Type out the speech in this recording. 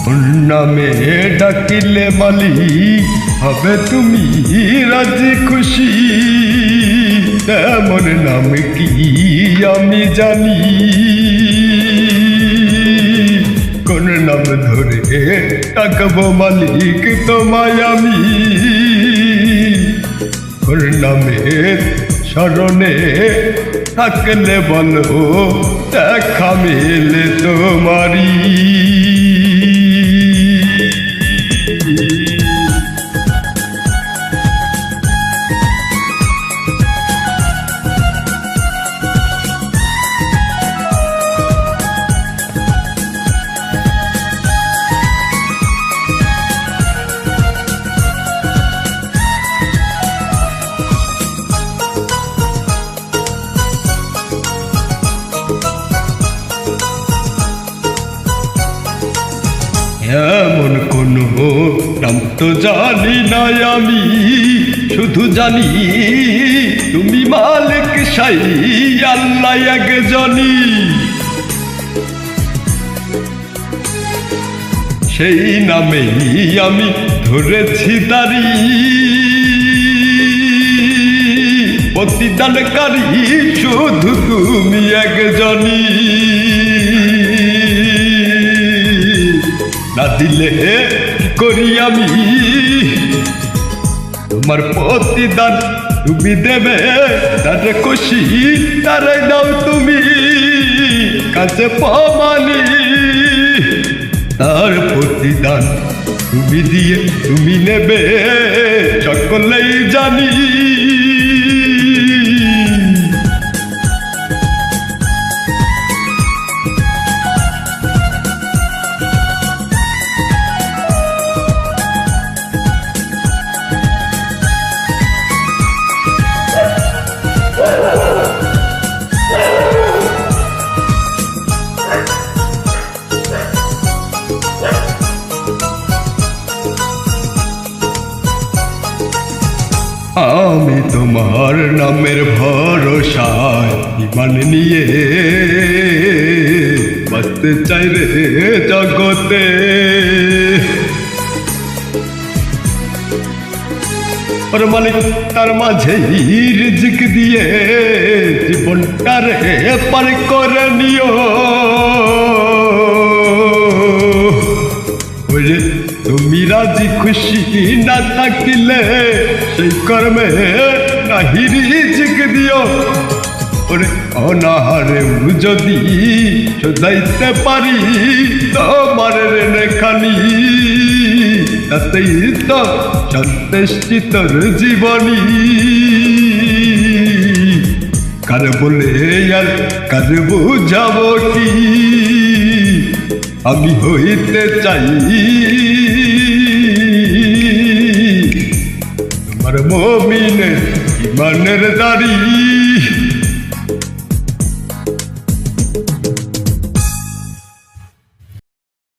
ওর নামে ডাকিলে মালিক হবে তুমি রাজি খুশি। তেমন নাম কি আমি জানি, কোন নাম ধরে ডাকবো মালিক তোমায় আমি। কোন নামের স্মরণে থাকলে বলো দেখা মেলে তোমারি। এমন কোন নাম তো জানি না আমি, শুধু জানি তুমি মালিক সাই আল্লাহ একজনই। সেই নামেই আমি ধরেছি দাড়ি, প্রতিদানকারী শুধু তুমি একজনই। না দিলে কি করি আমি তোমার প্রতিদান, তুমি দেবে তার খুশি তারে দাও তুমি কাছে পামানি। তার প্রতিদান তুমি দিয়ে তুমি নেবে সকলেই জানি। আমি তোমার নামের ভরসায় ঈমান নিয়ে বাঁচতে চাই রে জগতে। ওর মালিক তার মাঝেই রিজিক দিয়ে জীবনটারে পার করে নিও। তুমি রাজি খুশি না থাকিলে সেই কর্মে নাহি রিজিক দিও। ওরে অনাহারে যদি শোধাইতে পারি তোমার রেখানি, তাতেই তো সন্তুষ্টি তোর জীবনী। কার বলে আর কার বুঝাবো কি, আমি হইতে চাই তোমার মুমিনের ঈমানের দাড়ি।